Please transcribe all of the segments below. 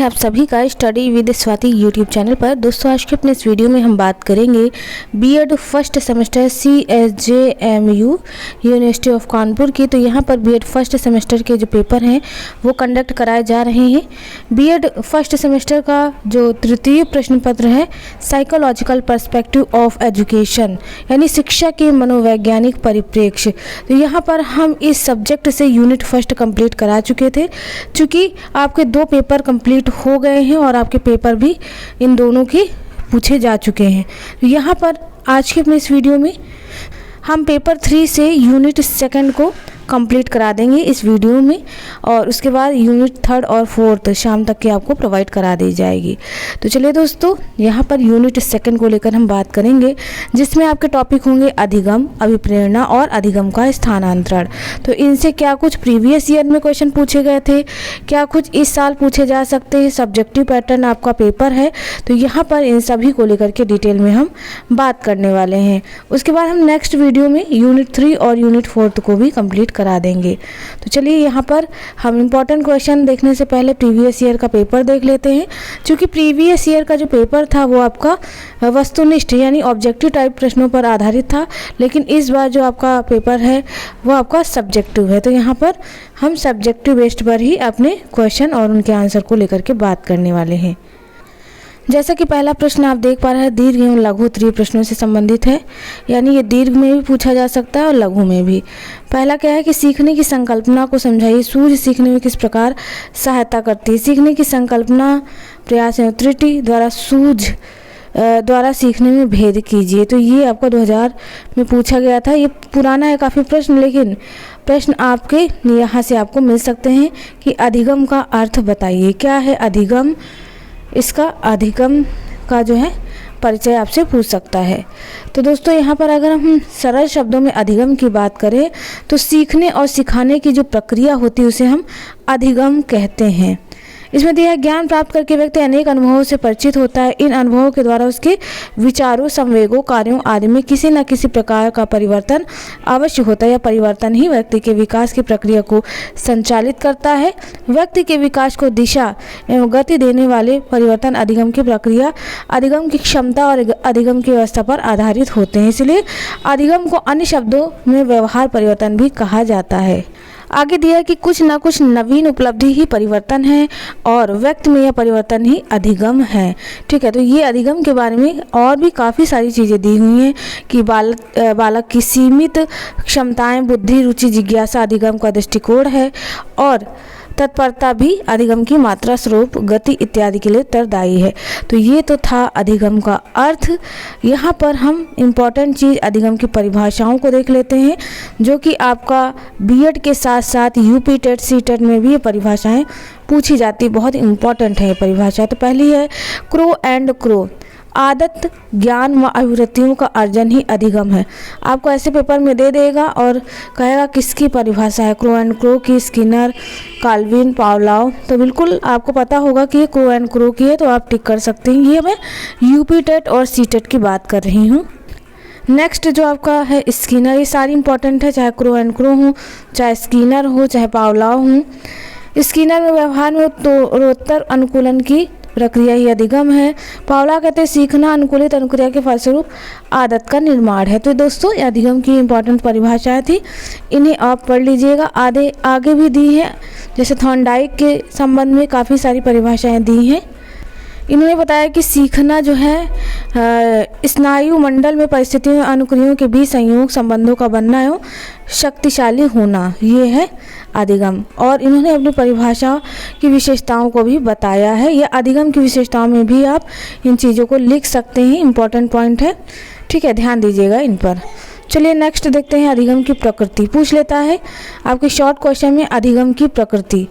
है आप सभी का study with Swati YouTube channel पर। दोस्तों आज के अपने इस वीडियो में हम बात करेंगे B Ed first semester CSJMU university of Kanpur की। तो यहाँ पर बीएड फर्स्ट सेमेस्टर के जो पेपर हैं वो कंडक्ट कराए जा रहे हैं। बीएड फर्स्ट सेमेस्टर का जो तृतीय प्रश्न पत्र है साइकोलॉजिकल पर्सपेक्टिव ऑफ एजुकेशन यानी शिक्षा के मनोवैज्ञानिक परिप्रेक्ष्य। तो यहाँ पर हम इस सब्जेक्ट से यूनिट फर्स्ट कंप्लीट करा चुके थे। चूँकि आपके 2 पेपर कंप्लीट हो गए हैं और आपके पेपर भी इन दोनों के पूछे जा चुके हैं। तो यहाँ पर आज के अपने इस वीडियो में हम पेपर 3 से यूनिट सेकंड को कंप्लीट करा देंगे इस वीडियो में, और उसके बाद यूनिट 3 और 4 शाम तक की आपको प्रोवाइड करा दी जाएगी। तो चलिए दोस्तों यहाँ पर यूनिट सेकंड को लेकर हम बात करेंगे, जिसमें आपके टॉपिक होंगे अधिगम, अभिप्रेरणा और अधिगम का स्थानांतरण। तो इनसे क्या कुछ प्रीवियस ईयर में क्वेश्चन पूछे गए थे, क्या कुछ इस साल पूछे जा सकते हैं, सब्जेक्टिव पैटर्न आपका पेपर है। तो यहाँ पर इन सभी को लेकर के डिटेल में हम बात करने वाले हैं। उसके बाद हम नेक्स्ट वीडियो में यूनिट 3 और यूनिट 4 को भी कंप्लीट करा देंगे। तो चलिए यहाँ पर हम इम्पोर्टेंट क्वेश्चन देखने से पहले प्रीवियस ईयर का पेपर देख लेते हैं। क्योंकि प्रीवियस ईयर का जो पेपर था वो आपका वस्तुनिष्ठ यानी ऑब्जेक्टिव टाइप प्रश्नों पर आधारित था, लेकिन इस बार जो आपका पेपर है वो आपका सब्जेक्टिव है। तो यहाँ पर हम सब्जेक्टिव बेस्ड पर ही अपने क्वेश्चन और उनके आंसर को लेकर के बात करने वाले हैं। जैसा कि पहला प्रश्न आप देख पा रहे हैं दीर्घ एवं लघु उत्तरीय प्रश्नों से संबंधित है, यानी ये दीर्घ में भी पूछा जा सकता है और लघु में भी। पहला क्या है कि सीखने की संकल्पना को समझाइए। सूझ सीखने में किस प्रकार सहायता करती है। सीखने की संकल्पना प्रयास एवं त्रुटि द्वारा सूझ द्वारा सीखने में भेद कीजिए। तो ये आपका 2000 में पूछा गया था। ये पुराना है काफ़ी प्रश्न, लेकिन प्रश्न आपके यहाँ से आपको मिल सकते हैं कि अधिगम का अर्थ बताइए। क्या है अधिगम, इसका अधिगम का जो है परिचय आपसे पूछ सकता है। तो दोस्तों यहाँ पर अगर हम सरल शब्दों में अधिगम की बात करें तो सीखने और सिखाने की जो प्रक्रिया होती है उसे हम अधिगम कहते हैं। इसमें दिया ज्ञान प्राप्त करके व्यक्ति अनेक अनुभवों से परिचित होता है। इन अनुभवों के द्वारा उसके विचारों, संवेगों, कार्यों आदि में किसी न किसी प्रकार का परिवर्तन अवश्य होता है। यह परिवर्तन ही व्यक्ति के विकास की प्रक्रिया को संचालित करता है। व्यक्ति के विकास को दिशा एवं गति देने वाले परिवर्तन अधिगम की प्रक्रिया, अधिगम की क्षमता और अधिगम की व्यवस्था पर आधारित होते हैं। इसलिए अधिगम को अन्य शब्दों में व्यवहार परिवर्तन भी कहा जाता है। आगे दिया है कि कुछ ना कुछ नवीन उपलब्धि ही परिवर्तन है और व्यक्ति में यह परिवर्तन ही अधिगम है। ठीक है, तो ये अधिगम के बारे में और भी काफ़ी सारी चीज़ें दी हुई हैं कि बालक की सीमित क्षमताएं, बुद्धि, रुचि, जिज्ञासा अधिगम का दृष्टिकोण है और तत्परता भी अधिगम की मात्रा, स्वरूप, गति इत्यादि के लिए उत्तरदायी है। तो ये तो था अधिगम का अर्थ। यहाँ पर हम इम्पॉर्टेंट चीज़ अधिगम की परिभाषाओं को देख लेते हैं, जो कि आपका बीएड के साथ साथ यूपी टेट, सीटेट में भी ये परिभाषाएं पूछी जाती। बहुत इम्पॉर्टेंट है ये परिभाषा। तो पहली है क्रो एंड क्रो, आदत, ज्ञान व अभिवृत्तियों का अर्जन ही अधिगम है। आपको ऐसे पेपर में दे देगा और कहेगा किसकी परिभाषा है, क्रो एंड क्रो की, स्किनर, काल्विन, पावलोव। तो बिल्कुल आपको पता होगा कि ये क्रो एंड क्रो की है, तो आप टिक कर सकते हैं। ये मैं यूपी टेट और सीटेट की बात कर रही हूँ। नेक्स्ट जो आपका है स्किनर, ये सारी इंपॉर्टेंट है, चाहे क्रो एंड क्रो हो, चाहे स्किनर हो, चाहे पावलोव हो। स्किनर में व्यवहार में उत्तरोत्तर अनुकूलन की प्रक्रिया ही अधिगम है। पावला कहते हैं सीखना, अनुकूलित अनुक्रिया के फलस्वरूप आदत का निर्माण है। तो दोस्तों ये अधिगम की इंपॉर्टेंट परिभाषाएं थी, इन्हें आप पढ़ लीजिएगा। आगे भी दी है, जैसे थॉर्नडाइक के संबंध में काफ़ी सारी परिभाषाएं दी हैं। इन्होंने बताया कि सीखना जो है स्नायु मंडल में परिस्थितियों और अनुक्रियाओं के बीच संयोग संबंधों का बनना एवं शक्तिशाली होना, ये है अधिगम। और इन्होंने अपनी परिभाषा की विशेषताओं को भी बताया है। यह अधिगम की विशेषताओं में भी आप इन चीज़ों को लिख सकते हैं, इम्पॉर्टेंट पॉइंट है। ठीक है, ध्यान दीजिएगा इन पर। चलिए नेक्स्ट देखते हैं अधिगम की प्रकृति। पूछ लेता है आपके शॉर्ट क्वेश्चन में अधिगम की प्रकृति।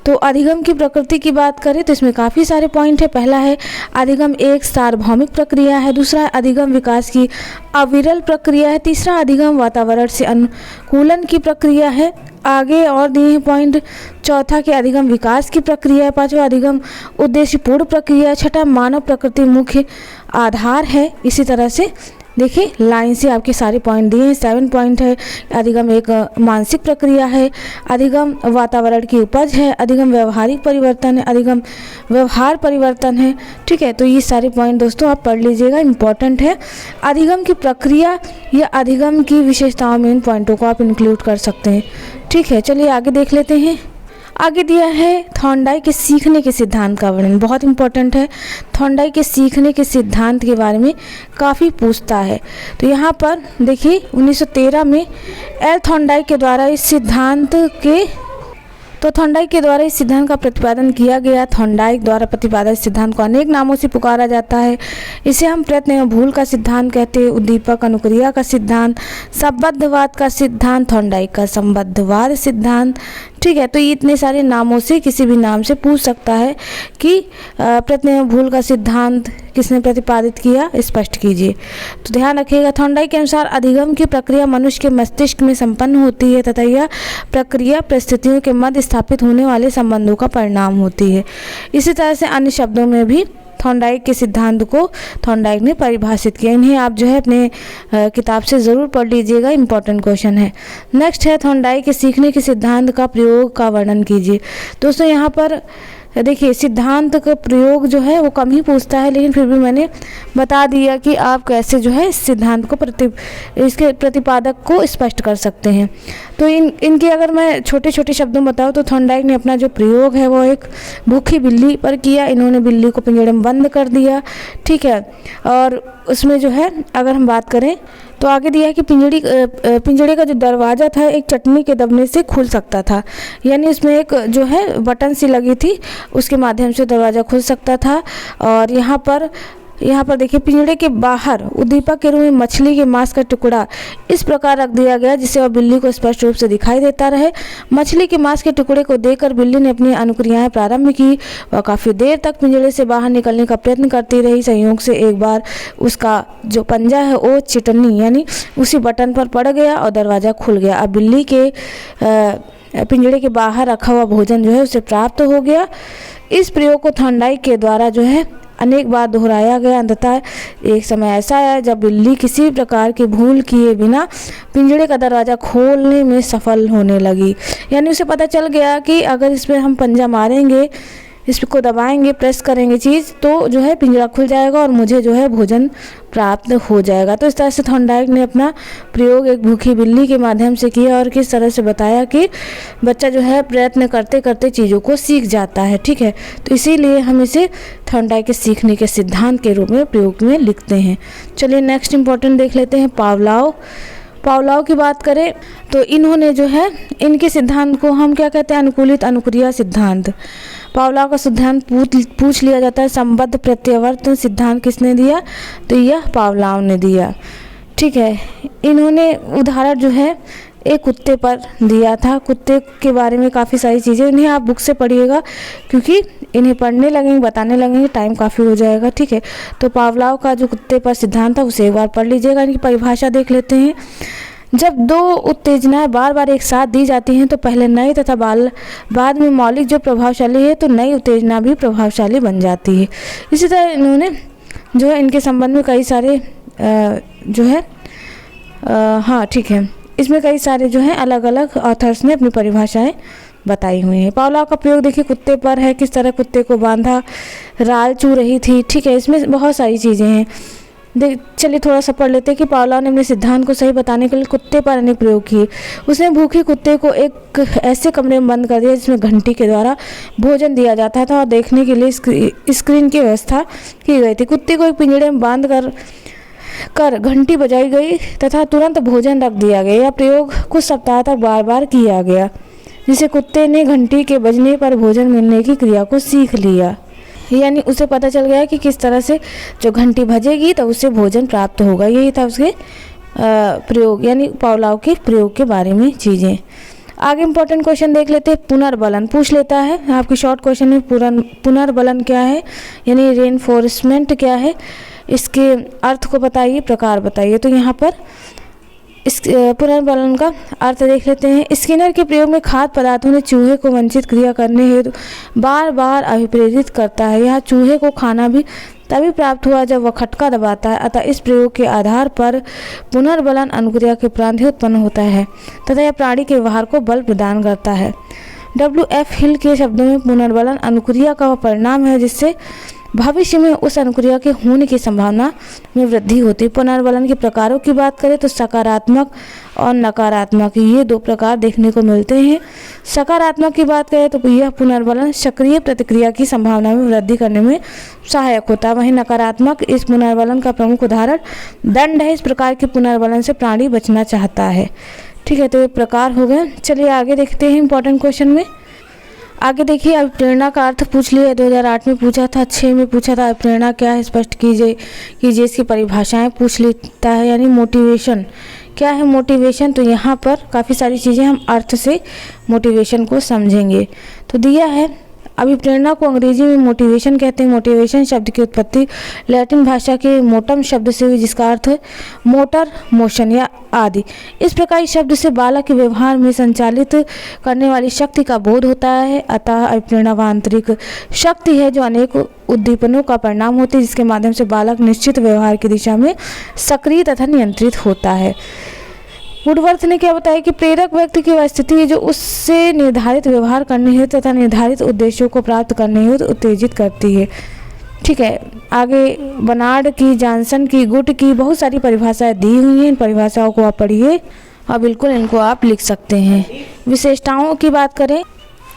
तो अधिगम की प्रकृति की बात करें तो इसमें काफ़ी सारे पॉइंट है। पहला है अधिगम एक सार्वभौमिक प्रक्रिया है। दूसरा अधिगम विकास की अविरल प्रक्रिया है। तीसरा अधिगम वातावरण से अनुकूलन की प्रक्रिया है। आगे और दिए हैं पॉइंट। चौथा के अधिगम विकास की प्रक्रिया है। पांचवा अधिगम उद्देश्यपूर्ण प्रक्रिया है। छठा मानव प्रकृति मुख्य आधार है। इसी तरह से देखिए लाइन से आपके सारे पॉइंट दिए हैं। 7 पॉइंट है। अधिगम एक मानसिक प्रक्रिया है, अधिगम वातावरण की उपज है, अधिगम व्यवहारिक परिवर्तन है, अधिगम व्यवहार परिवर्तन है। ठीक है, तो ये सारे पॉइंट दोस्तों आप पढ़ लीजिएगा, इम्पॉर्टेंट है। अधिगम की प्रक्रिया या अधिगम की विशेषताओं में इन पॉइंटों को आप इंक्लूड कर सकते हैं। ठीक है, चलिए आगे देख लेते हैं। आगे दिया है थॉर्नडाइक के सीखने के सिद्धांत का वर्णन, बहुत इंपॉर्टेंट है। थॉर्नडाइक के सीखने के सिद्धांत के बारे में काफ़ी पूछता है। तो यहाँ पर देखिए 1913 में एल थॉर्नडाइक के द्वारा इस सिद्धांत का प्रतिपादन किया गया। थॉर्नडाइक द्वारा प्रतिपादित सिद्धांत को अनेक नामों से पुकारा जाता है। इसे हम प्रयत्न एवं भूल का सिद्धांत कहते हैं, उद्दीपक अनुक्रिया का सिद्धांत, संबद्धवाद का सिद्धांत, थॉर्नडाइक का संबद्धवाद सिद्धांत। ठीक है, तो ये इतने सारे नामों से किसी भी नाम से पूछ सकता है कि प्रयत्न एवं भूल का सिद्धांत किसने प्रतिपादित किया, स्पष्ट कीजिए। तो ध्यान रखिएगा, थॉर्नडाइक के अनुसार अधिगम की प्रक्रिया मनुष्य के मस्तिष्क में संपन्न होती है तथा यह प्रक्रिया परिस्थितियों के मध्य स्थापित होने वाले संबंधों का परिणाम होती है। इसी तरह से अन्य शब्दों में भी थॉर्नडाइक के सिद्धांत को थॉर्नडाइक ने परिभाषित किया। इन्हें आप जो है अपने किताब से ज़रूर पढ़ लीजिएगा, इंपॉर्टेंट क्वेश्चन है। नेक्स्ट है थॉर्नडाइक के सीखने के सिद्धांत का प्रयोग का वर्णन कीजिए। दोस्तों यहाँ पर देखिए सिद्धांत का प्रयोग जो है वो कम ही पूछता है, लेकिन फिर भी मैंने बता दिया कि आप कैसे जो है इस सिद्धांत को इसके प्रतिपादक को स्पष्ट कर सकते हैं। तो इनके अगर मैं छोटे छोटे शब्दों में बताऊँ तो थॉर्नडाइक ने अपना जो प्रयोग है वो एक भूखी बिल्ली पर किया। इन्होंने बिल्ली को पिंजड़े में बंद कर दिया। ठीक है, और उसमें जो है अगर हम बात करें तो आगे दिया है कि पिंजड़े का जो दरवाज़ा था एक चटनी के दबने से खुल सकता था, यानी उसमें एक जो है बटन सी लगी थी, उसके माध्यम से दरवाज़ा खुल सकता था। और यहाँ पर देखिए पिंजड़े के बाहर उद्दीपक के रूप में मछली के मांस का टुकड़ा इस प्रकार रख दिया गया जिससे वह बिल्ली को स्पष्ट रूप से दिखाई देता रहे। मछली के मांस के टुकड़े को देखकर बिल्ली ने अपनी अनुक्रियाएं प्रारंभ की। वह काफ़ी देर तक पिंजड़े से बाहर निकलने का प्रयत्न करती रही। संयोग से एक बार उसका जो पंजा है वो चिटनी यानी उसी बटन पर पड़ गया और दरवाज़ा खुल गया। अब बिल्ली के पिंजड़े के बाहर रखा हुआ भोजन जो है उसे प्राप्त हो गया। इस प्रयोग को थॉर्नडाइक के द्वारा जो है अनेक बार दोहराया गया। अंततः एक समय ऐसा आया जब बिल्ली किसी प्रकार की भूल किए बिना पिंजड़े का दरवाज़ा खोलने में सफल होने लगी। यानी उसे पता चल गया कि अगर इस पर हम पंजा मारेंगे, इसको दबाएंगे, प्रेस करेंगे चीज़ तो जो है पिंजरा खुल जाएगा और मुझे जो है भोजन प्राप्त हो जाएगा। तो इस तरह से थॉर्नडाइक ने अपना प्रयोग एक भूखी बिल्ली के माध्यम से किया और किस तरह से बताया कि बच्चा जो है प्रयत्न करते करते चीज़ों को सीख जाता है। ठीक है, तो इसीलिए हम इसे थॉर्नडाइक के सीखने के सिद्धांत के रूप में प्रयोग में लिखते हैं। चलिए नेक्स्ट इंपॉर्टेंट देख लेते हैं। पावलोव की बात करें तो इन्होंने जो है इनके सिद्धांत को हम क्या कहते हैं, अनुकूलित अनुक्रिया सिद्धांत। पावलोव का सिद्धांत पूछ लिया जाता है। संबद्ध प्रत्यावर्तन सिद्धांत किसने दिया, तो यह पावलोव ने दिया। ठीक है, इन्होंने उदाहरण जो है एक कुत्ते पर दिया था। कुत्ते के बारे में काफ़ी सारी चीज़ें इन्हें आप बुक से पढ़िएगा, क्योंकि इन्हें पढ़ने लगेंगे, बताने लगेंगे, टाइम काफ़ी हो जाएगा। ठीक है, तो पावलोव का जो कुत्ते पर सिद्धांत था उसे एक बार पढ़ लीजिएगा। इनकी परिभाषा देख लेते हैं। जब दो उत्तेजनाएं बार बार एक साथ दी जाती हैं तो पहले नई तथा बाद में मौलिक जो प्रभावशाली है तो नई उत्तेजना भी प्रभावशाली बन जाती है। इसी तरह इन्होंने जो है इनके संबंध में कई सारे जो है हाँ ठीक है, इसमें कई सारे जो हैं अलग अलग ऑथर्स ने अपनी परिभाषाएं बताई हुई हैं। पावलोव का प्रयोग देखिए कुत्ते पर है, किस तरह कुत्ते को बांधा, राल चू रही थी। ठीक है, इसमें बहुत सारी चीज़ें हैं। चलिए थोड़ा सा पढ़ लेते हैं कि पावलोव ने अपने सिद्धांत को सही बताने के लिए कुत्ते पर अनेक प्रयोग किए। उसने भूखे कुत्ते को एक ऐसे कमरे में बंद कर दिया जिसमें घंटी के द्वारा भोजन दिया जाता था और देखने के लिए स्क्रीन की व्यवस्था की गई थी। कुत्ते को एक पिंजड़े में बांध कर घंटी बजाई गई तथा तुरंत भोजन रख दिया गया। यह प्रयोग कुछ सप्ताह तक बार बार किया गया, जिसे कुत्ते ने घंटी के बजने पर भोजन मिलने की क्रिया को सीख लिया। यानी उसे पता चल गया कि किस तरह से जो घंटी बजेगी तो उससे भोजन प्राप्त होगा। यही था उसके प्रयोग, यानी पावलोव के प्रयोग के बारे में चीज़ें। आगे इंपॉर्टेंट क्वेश्चन देख लेते हैं। पुनर्बलन पूछ लेता है आपकी शॉर्ट क्वेश्चन में, पुनर्बलन क्या है, यानी रेनफोर्समेंट क्या है, इसके अर्थ को बताइए, प्रकार बताइए। तो यहाँ पर इस पुनर्बलन का अर्थ देख लेते हैं। स्किनर के प्रयोग में खाद्य पदार्थों ने चूहे को वंचित क्रिया करने हेतु बार बार अभिप्रेरित करता है। यह चूहे को खाना भी तभी प्राप्त हुआ जब वह खटका दबाता है। अतः इस प्रयोग के आधार पर पुनर्बलन अनुक्रिया के उपरांत ही उत्पन्न होता है तथा यह प्राणी के व्यवहार को बल प्रदान करता है। W.F. हिल के शब्दों में पुनर्बलन अनुक्रिया का वह परिणाम है जिससे भविष्य में उस अनुक्रिया के होने की संभावना में वृद्धि होती है। पुनर्बलन के प्रकारों की बात करें तो सकारात्मक और नकारात्मक ये दो प्रकार देखने को मिलते हैं। सकारात्मक की बात करें तो यह पुनर्बलन सक्रिय प्रतिक्रिया की संभावना में वृद्धि करने में सहायक होता है। वहीं नकारात्मक इस पुनर्बलन का प्रमुख उदाहरण दंड है। इस प्रकार के पुनर्बलन से प्राणी बचना चाहता है। ठीक है, तो ये प्रकार हो गए। चलिए आगे देखते हैं इंपॉर्टेंट क्वेश्चन में। आगे देखिए, अभिप्रेरणा का अर्थ पूछ लिया 2008 में पूछा था, 6 में पूछा था अभिप्रेरणा क्या है स्पष्ट कीजिए इसकी परिभाषाएं पूछ लेता है। यानी मोटिवेशन क्या है। मोटिवेशन तो यहाँ पर काफ़ी सारी चीज़ें हम अर्थ से मोटिवेशन को समझेंगे। तो दिया है अभिप्रेरणा को अंग्रेजी में मोटिवेशन कहते हैं। मोटिवेशन शब्द की उत्पत्ति लैटिन भाषा के मोटम शब्द से हुई जिसका अर्थ है मोटर, मोशन या आदि। इस प्रकार इस शब्द से बालक के व्यवहार में संचालित करने वाली शक्ति का बोध होता है। अतः अभिप्रेरणा वह आंतरिक शक्ति है जो अनेक उद्दीपनों का परिणाम होती है जिसके माध्यम से बालक निश्चित व्यवहार की दिशा में सक्रिय तथा नियंत्रित होता है। वुडवर्थ ने क्या बताया कि प्रेरक व्यक्ति की वह स्थिति है जो उससे निर्धारित व्यवहार करने हेतु तथा निर्धारित उद्देश्यों को प्राप्त करने हेतु उत्तेजित करती है। ठीक है, आगे बर्नार्ड की, जॉनसन की, गुट की बहुत सारी परिभाषाएं दी हुई हैं। इन परिभाषाओं को आप पढ़िए और बिल्कुल इनको आप लिख सकते हैं। विशेषताओं की बात करें,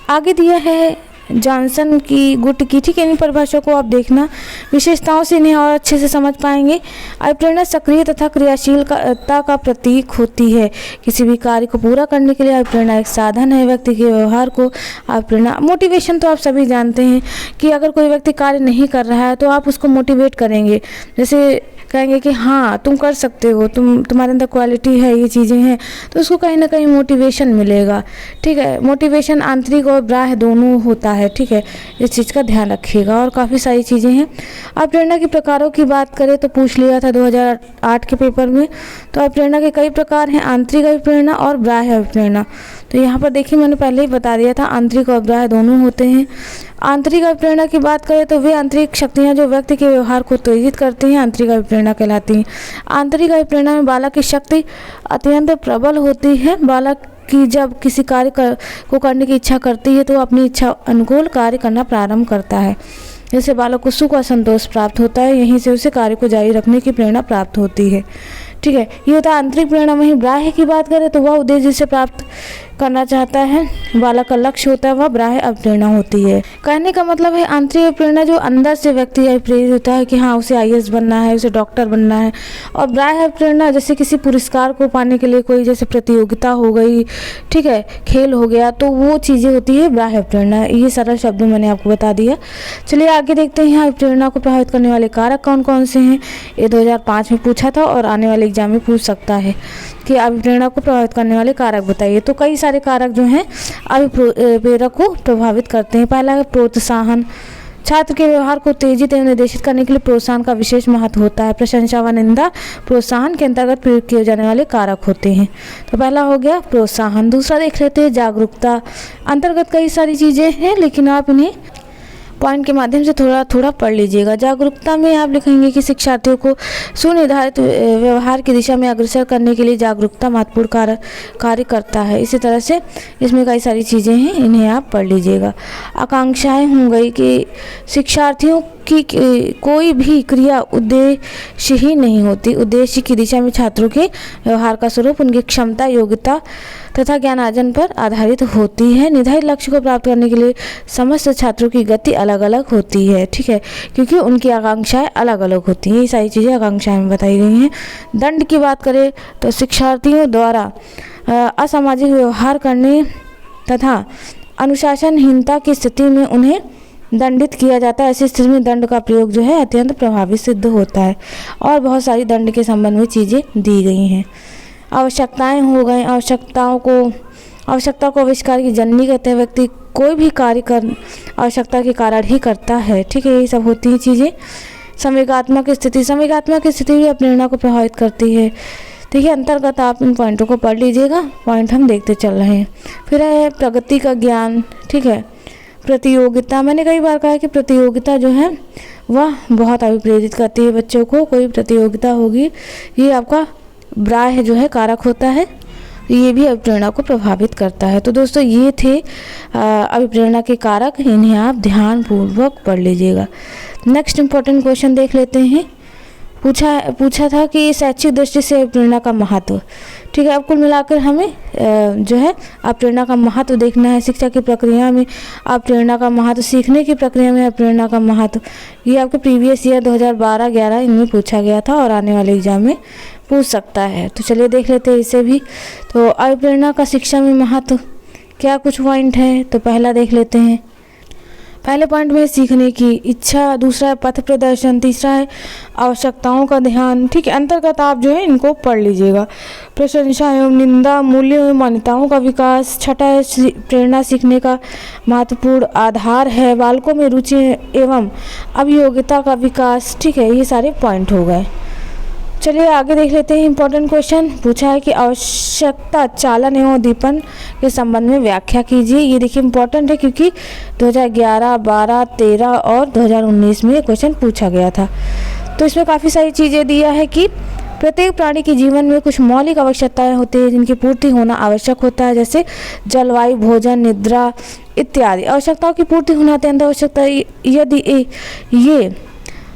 आगे दिया है जॉनसन की, गुट की। ठीक है, इन परिभाषाओं को आप देखना, विशेषताओं से इन्हें और अच्छे से समझ पाएंगे। अभिप्रेरणा सक्रिय तथा क्रियाशीलता का प्रतीक होती है। किसी भी कार्य को पूरा करने के लिए अभिप्रेरणा एक साधन है। व्यक्ति के व्यवहार को अभिप्रेरणा, मोटिवेशन तो आप सभी जानते हैं कि अगर कोई व्यक्ति कार्य नहीं कर रहा है तो आप उसको मोटिवेट करेंगे, जैसे कहेंगे कि हाँ तुम कर सकते हो, तुम्हारे अंदर क्वालिटी है, ये चीज़ें हैं, तो उसको कहीं ना कहीं मोटिवेशन मिलेगा। ठीक है, मोटिवेशन आंतरिक और बाह्य दोनों होता है। ठीक है, इस चीज़ का ध्यान रखिएगा। और काफ़ी सारी चीज़ें हैं। अभिप्रेरणा के प्रकारों की बात करें तो पूछ लिया था 2008 के पेपर में। तो अभिप्रेरणा के कई प्रकार हैं, आंतरिक अभिप्रेरणा और बाह्य अभिप्रेरणा। तो यहाँ पर देखिए मैंने पहले ही बता दिया था, आंतरिक और बाह्य दोनों होते हैं। आंतरिक अभिप्रेरणा की बात करें तो वे आंतरिक शक्तियाँ जो व्यक्ति के व्यवहार को उत्तेजित करती हैं आंतरिक अभिप्रेरणा कहलाती हैं। आंतरिक अभिप्रेरणा में बालक की शक्ति अत्यंत प्रबल होती है। बालक की जब किसी कार्य को करने की इच्छा करती है तो अपनी इच्छा अनुकूल कार्य करना प्रारंभ करता है। जैसे बालक को सुख और संतोष प्राप्त होता है, यहीं से उसे कार्य को जारी रखने की प्रेरणा प्राप्त होती है। ठीक है, ये होता है आंतरिक प्रेरणा। वहीं बाह्य की बात करें तो वह उद्देश्य जिसे प्राप्त करना चाहता है, बालक का लक्ष्य होता है, वह बाह्य अभिप्रेरणा होती है। कहने का मतलब है आंतरिक प्रेरणा जो अंदर से व्यक्ति प्रेरित होता है कि हाँ उसे IAS बनना है, उसे डॉक्टर बनना है। और बाह्य प्रेरणा जैसे किसी पुरस्कार को पाने के लिए कोई जैसे प्रतियोगिता हो गई, ठीक है, खेल हो गया, तो वो चीज़ें होती है बाह्य प्रेरणा। ये सरल शब्दों मैंने आपको बता दिया। चलिए आगे देखते हैं प्रेरणा को प्रभावित करने वाले कारक कौन कौन से हैं। ये 2005 में पूछा था और आने वाले एग्जाम में पूछ सकता है कि अभिप्रेरणा को प्रभावित करने वाले कारक बताइए। तो कई सारे कारक जो हैं अभिप्रेरक को प्रभावित करते हैं। पहला है प्रोत्साहन। छात्र के व्यवहार को उत्तेजित एवं निर्देशित करने के लिए प्रोत्साहन का विशेष महत्व होता है। प्रशंसा व निंदा प्रोत्साहन के अंतर्गत प्रयोग किए जाने वाले कारक होते हैं। तो पहला हो गया प्रोत्साहन। दूसरा देख लेते हैं जागरूकता। अंतर्गत कई सारी चीज़ें हैं लेकिन आप इन्हें पॉइंट के माध्यम से थोड़ा थोड़ा पढ़ लीजिएगा। जागरूकता में आप लिखेंगे कि शिक्षार्थियों को सुनिर्धारित व्यवहार की दिशा में अग्रसर करने के लिए जागरूकता महत्वपूर्ण कार्य करता है। इसी तरह से इसमें कई सारी चीज़ें हैं, इन्हें आप पढ़ लीजिएगा। आकांक्षाएं हो गई कि शिक्षार्थियों की कोई भी क्रिया उद्देश्य ही नहीं होती। उद्देश्य की दिशा में छात्रों के व्यवहार का स्वरूप उनकी क्षमता, योग्यता तथा ज्ञानार्जन पर आधारित होती है। निर्धारित लक्ष्य को प्राप्त करने के लिए समस्त छात्रों की गति अलग अलग होती है। ठीक है, क्योंकि उनकी आकांक्षाएं अलग अलग होती हैं। ये सारी चीज़ें आकांक्षाएं में बताई गई हैं। दंड की बात करें तो शिक्षार्थियों द्वारा असामाजिक व्यवहार करने तथा अनुशासनहीनता की स्थिति में उन्हें दंडित किया जाता है। ऐसी स्थिति में दंड का प्रयोग जो है अत्यंत प्रभावी सिद्ध होता है। और बहुत सारी दंड के संबंध में चीज़ें दी गई हैं। आवश्यकताएं हो गई। आवश्यकता को आविष्कार की जननी कहते हैं। व्यक्ति कोई भी कार्य कर आवश्यकता के कारण ही करता है। ठीक है, ये सब होती हैं चीज़ें। संवेगात्मक स्थिति। संवेगात्मक स्थिति भी प्रेरणा को प्रभावित करती है। देखिए अंतर्गत आप इन पॉइंटों को पढ़ लीजिएगा, पॉइंट हम देखते चल रहे हैं। फिर है प्रगति का ज्ञान। ठीक है, प्रतियोगिता, मैंने कई बार कहा है कि प्रतियोगिता जो है वह बहुत अभिप्रेरित करती है बच्चों को। कोई प्रतियोगिता होगी, ये आपका बाह्य जो है कारक होता है, ये भी अभिप्रेरणा को प्रभावित करता है। तो दोस्तों ये थे अभिप्रेरणा के कारक, इन्हें आप ध्यानपूर्वक पढ़ लीजिएगा। नेक्स्ट इम्पोर्टेंट क्वेश्चन देख लेते हैं। पूछा था कि शैक्षिक दृष्टि से अभिप्रेरणा का महत्व। ठीक है, अब कुल मिलाकर हमें जो है अभिप्रेरणा का महत्व देखना है। शिक्षा की प्रक्रिया में अभिप्रेरणा का महत्व, सीखने की प्रक्रिया में अभिप्रेरणा का महत्व, ये आपके प्रीवियस ईयर 2012-11 इनमें पूछा गया था और आने वाले एग्जाम में पूछ सकता है। तो चलिए देख लेते हैं इसे भी। तो अभिप्रेरणा का शिक्षा में महत्व क्या कुछ पॉइंट है, तो पहला देख लेते हैं। पहले पॉइंट में सीखने की इच्छा, दूसरा है पथ प्रदर्शन, तीसरा है आवश्यकताओं का ध्यान। ठीक है, अंतर्गत आप जो है इनको पढ़ लीजिएगा। प्रशंसा एवं निंदा, मूल्य एवं मान्यताओं का विकास। छठा है प्रेरणा सीखने का महत्वपूर्ण आधार है। बालकों में रुचि एवं अभियोगिता का विकास। ठीक है, ये सारे पॉइंट हो गए। चलिए आगे देख लेते हैं। इंपॉर्टेंट क्वेश्चन पूछा है कि आवश्यकता, चालन एवं उद्दीपन के संबंध में व्याख्या कीजिए। ये देखिए इंपॉर्टेंट है क्योंकि 2011, 12, 13 और 2019 में ये क्वेश्चन पूछा गया था। तो इसमें काफ़ी सारी चीज़ें दिया है कि प्रत्येक प्राणी के जीवन में कुछ मौलिक आवश्यकताएं होती हैं जिनकी पूर्ति होना आवश्यक होता है, जैसे जलवायु, भोजन, निद्रा इत्यादि। आवश्यकताओं की पूर्ति होना अत्यंत आवश्यकता है। यदि ये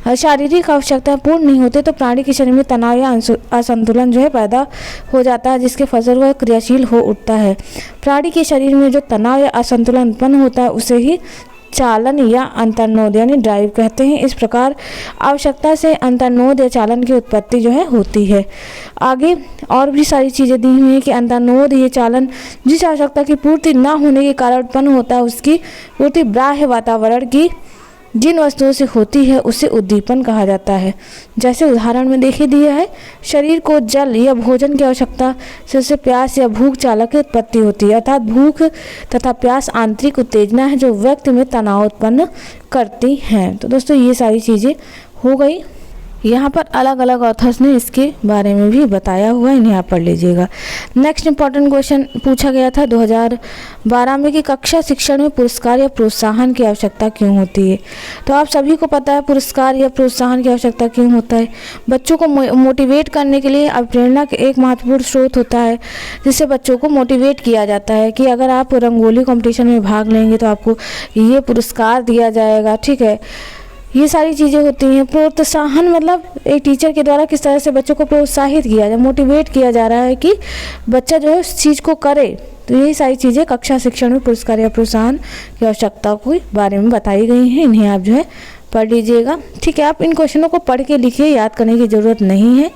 शारीरिक आवश्यकताएं पूर्ण नहीं होते तो प्राणी के शरीर में तनाव या असंतुलन जो है पैदा हो जाता है, जिसके फलस्वरूप वह क्रियाशील हो उठता है। प्राणी के शरीर में जो तनाव या असंतुलन उत्पन्न होता है उसे ही चालन या अंतर्नोद यानी ड्राइव कहते हैं। इस प्रकार आवश्यकता से अंतर्नोद या चालन की उत्पत्ति जो है होती है। आगे और भी सारी चीज़ें दी हुई हैं कि अंतर्नोद ये चालन जिस आवश्यकता की पूर्ति न होने के कारण उत्पन्न होता है उसकी पूर्ति बाह्य वातावरण की जिन वस्तुओं से होती है उसे उद्दीपन कहा जाता है। जैसे उदाहरण में देखिए दिया है, शरीर को जल या भोजन की आवश्यकता से उसे प्यास या भूख चालक की उत्पत्ति होती है। अर्थात भूख तथा प्यास आंतरिक उत्तेजना है जो व्यक्ति में तनाव उत्पन्न करती हैं। तो दोस्तों ये सारी चीज़ें हो गई। यहाँ पर अलग अलग ऑथर्स ने इसके बारे में भी बताया हुआ है, इन्हें आप पढ़ लीजिएगा। नेक्स्ट इंपॉर्टेंट क्वेश्चन पूछा गया था 2012 में कि कक्षा शिक्षण में पुरस्कार या प्रोत्साहन की आवश्यकता क्यों होती है। तो आप सभी को पता है पुरस्कार या प्रोत्साहन की आवश्यकता क्यों होता है। बच्चों को मोटिवेट करने के लिए अभिप्रेरणा के एक महत्वपूर्ण स्रोत होता है, जिससे बच्चों को मोटिवेट किया जाता है कि अगर आप रंगोली कॉम्पिटिशन में भाग लेंगे तो आपको ये पुरस्कार दिया जाएगा। ठीक है, ये सारी चीज़ें होती हैं। प्रोत्साहन मतलब एक टीचर के द्वारा किस तरह से बच्चों को प्रोत्साहित किया जाए, मोटिवेट किया जा रहा है कि बच्चा जो है उस चीज़ को करे। तो यही सारी चीज़ें कक्षा शिक्षण में पुरस्कार या प्रोत्साहन की आवश्यकता के बारे में बताई गई हैं, इन्हें आप जो है पढ़ लीजिएगा। ठीक है, आप इन क्वेश्चनों को पढ़ के लिखिए, याद करने की ज़रूरत नहीं है।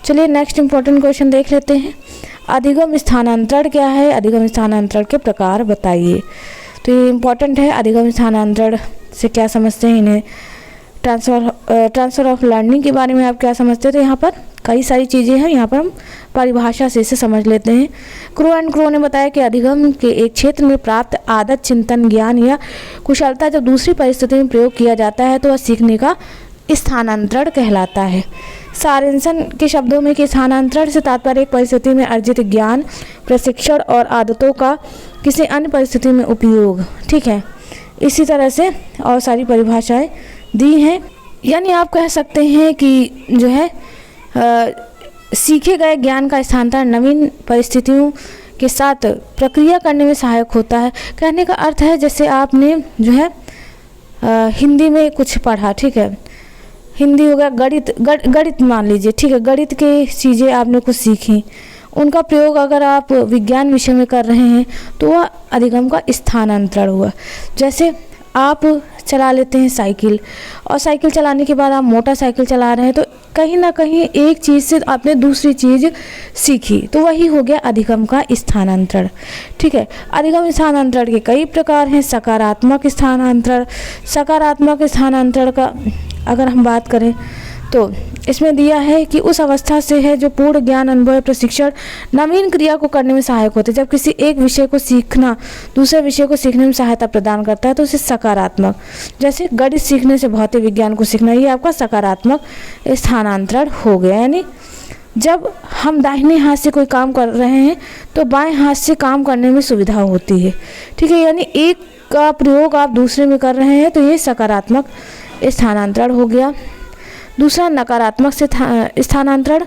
चलिए नेक्स्ट इंपॉर्टेंट क्वेश्चन देख लेते हैं। अधिगम स्थानांतरण क्या है, अधिगम स्थानांतरण के प्रकार बताइए। तो ये इम्पॉर्टेंट है। अधिगम स्थानांतरण से क्या समझते हैं, इन्हें ट्रांसफ़र ऑफ लर्निंग के बारे में आप क्या समझते हैं। तो यहाँ पर कई सारी चीज़ें हैं, यहाँ पर हम परिभाषा से इसे समझ लेते हैं। क्रो एंड क्रो ने बताया कि अधिगम के एक क्षेत्र में प्राप्त आदत, चिंतन, ज्ञान या कुशलता जब दूसरी परिस्थिति में प्रयोग किया जाता है तो वह सीखने का स्थानांतरण कहलाता है। सारेंसन के शब्दों में कि स्थानांतरण से तात्पर्य एक परिस्थिति में अर्जित ज्ञान, प्रशिक्षण और आदतों का किसी अन्य परिस्थिति में उपयोग। ठीक है, इसी तरह से और सारी परिभाषाएं दी हैं। यानी आप कह सकते हैं कि जो है सीखे गए ज्ञान का स्थानांतरण नवीन परिस्थितियों के साथ प्रक्रिया करने में सहायक होता है। कहने का अर्थ है जैसे आपने जो है हिंदी में कुछ पढ़ा, ठीक है, हिंदी हो गया, गणित मान लीजिए, ठीक है, गणित के चीज़ें आपने कुछ सीखी, उनका प्रयोग अगर आप विज्ञान विषय में कर रहे हैं तो वह अधिगम का स्थानांतरण हुआ। जैसे आप चला लेते हैं साइकिल और साइकिल चलाने के बाद आप मोटरसाइकिल चला रहे हैं तो कहीं ना कहीं एक चीज़ से आपने दूसरी चीज़ सीखी, तो वही हो गया अधिगम का स्थानांतरण। ठीक है, अधिगम स्थानांतरण के कई प्रकार हैं। सकारात्मक स्थानांतरण, सकारात्मक स्थानांतरण का अगर हम बात करें तो इसमें दिया है कि उस अवस्था से है जो पूर्ण ज्ञान, अनुभव, प्रशिक्षण, नवीन क्रिया को करने में सहायक होते हैं। जब किसी एक विषय को सीखना दूसरे विषय को सीखने में सहायता प्रदान करता है तो उसे सकारात्मक, जैसे गणित सीखने से भौतिक विज्ञान को सीखना, ये आपका सकारात्मक स्थानांतरण हो गया। यानी जब हम दाहिने हाथ से कोई काम कर रहे हैं तो बाएं हाथ से काम करने में सुविधा होती है। ठीक है, यानी एक का प्रयोग आप दूसरे में कर रहे हैं तो ये सकारात्मक स्थानांतरण हो गया। दूसरा नकारात्मक से स्थानांतरण,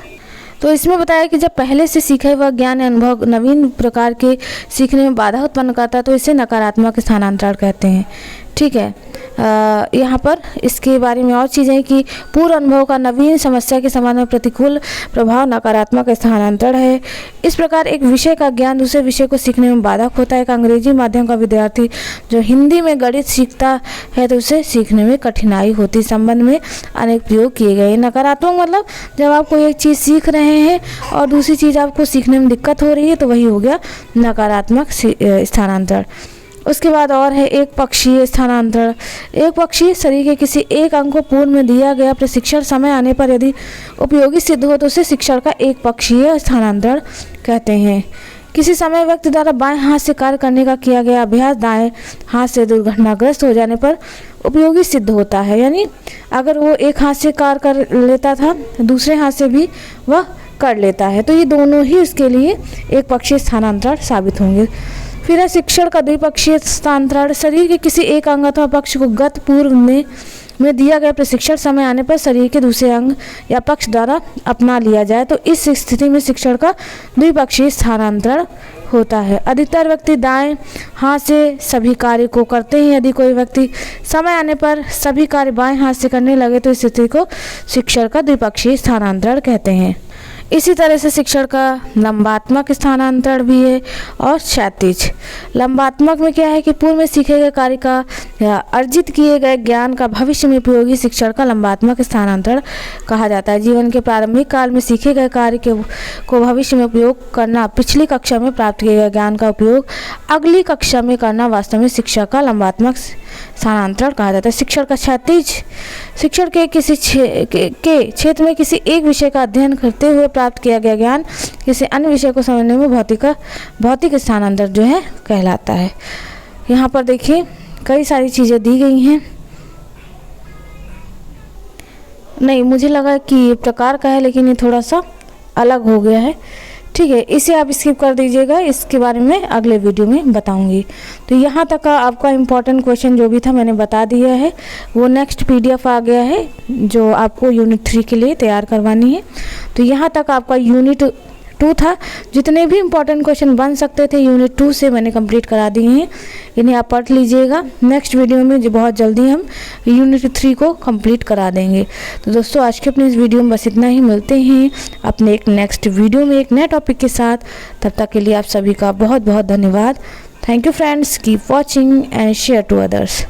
तो इसमें बताया कि जब पहले से सीखे हुआ ज्ञान या अनुभव नवीन प्रकार के सीखने में बाधा उत्पन्न करता है तो इसे नकारात्मक स्थानांतरण कहते हैं। ठीक है, यहाँ पर इसके बारे में और चीज़ें हैं कि पूर्व अनुभव का नवीन समस्या के समाधान में प्रतिकूल प्रभाव नकारात्मक स्थानांतरण है। इस प्रकार एक विषय का ज्ञान दूसरे विषय को सीखने में बाधक होता है। एक अंग्रेजी माध्यम का विद्यार्थी जो हिंदी में गणित सीखता है तो उसे सीखने में कठिनाई होती। संबंध में अनेक प्रयोग किए गए। नकारात्मक मतलब जब आप कोई एक चीज़ सीख रहे हैं और दूसरी चीज़ आपको सीखने में दिक्कत हो रही है तो वही हो गया नकारात्मक स्थानांतरण। उसके बाद और है एक पक्षीय स्थानांतरण। एक पक्षीय शरीर के किसी एक अंग को पूर्व में दिया गया प्रशिक्षण समय आने पर यदि उपयोगी सिद्ध हो तो उसे शिक्षण का एक पक्षीय स्थानांतरण कहते हैं। किसी समय व्यक्ति द्वारा बाएं हाथ से कार्य करने का किया गया अभ्यास दाएं हाथ से दुर्घटनाग्रस्त हो जाने पर उपयोगी सिद्ध होता है। यानी अगर वो एक हाथ से कार्य कर लेता था दूसरे हाथ से भी वह कर लेता है तो ये दोनों ही उसके लिए एक पक्षीय स्थानांतरण साबित होंगे। फिर है शिक्षण का द्विपक्षीय स्थानांतरण। शरीर के किसी एक अंग अथवा पक्ष को गत पूर्व में दिया गया प्रशिक्षण समय आने पर शरीर के दूसरे अंग या पक्ष द्वारा अपना लिया जाए तो इस स्थिति में शिक्षण का द्विपक्षीय स्थानांतरण होता है। अधिकतर व्यक्ति दाएं हाथ से सभी कार्य को करते हैं। यदि कोई व्यक्ति समय आने पर सभी कार्य बाएं हाथ से करने लगे तो इस स्थिति को शिक्षण का द्विपक्षीय स्थानांतरण कहते हैं। इसी तरह से शिक्षण का लंबात्मक स्थानांतरण भी है और क्षैतिज। लंबात्मक में क्या है कि पूर्व में सीखे गए कार्य का या अर्जित किए गए ज्ञान का भविष्य में उपयोगी शिक्षण का लंबात्मक स्थानांतरण कहा जाता है। जीवन के प्रारंभिक काल में सीखे गए कार्य को भविष्य में उपयोग करना, पिछली कक्षा में प्राप्त किए गए ज्ञान का उपयोग अगली कक्षा में करना वास्तव में शिक्षा का लंबात्मक स्थानांतरण कहा जाता है। शिक्षण का क्षैतिज, शिक्षण के किसी क्षेत्र में किसी एक विषय का अध्ययन करते हुए प्राप्त किया गया ज्ञान किसी अन्य विषय को समझने में भौतिक स्थानांतरण जो है कहलाता है। यहाँ पर देखिए कई सारी चीज़ें दी गई हैं। नहीं, मुझे लगा कि ये प्रकार का है लेकिन ये थोड़ा सा अलग हो गया है। ठीक है, इसे आप स्किप कर दीजिएगा, इसके बारे में अगले वीडियो में बताऊंगी। तो यहाँ तक का आपका इम्पोर्टेंट क्वेश्चन जो भी था मैंने बता दिया है। वो नेक्स्ट PDF आ गया है जो आपको यूनिट 3 के लिए तैयार करवानी है। तो यहाँ तक आपका यूनिट 2 था। जितने भी इम्पोर्टेंट क्वेश्चन बन सकते थे यूनिट 2 से मैंने कंप्लीट करा दिए हैं। इन्हें आप पढ़ लीजिएगा। नेक्स्ट वीडियो में जो बहुत जल्दी हम यूनिट 3 को कंप्लीट करा देंगे। तो दोस्तों आज के अपने इस वीडियो में बस इतना ही। मिलते हैं अपने एक नेक्स्ट वीडियो में एक नए टॉपिक के साथ। तब तक के लिए आप सभी का बहुत बहुत धन्यवाद। Thank you friends, keep watching and share to others.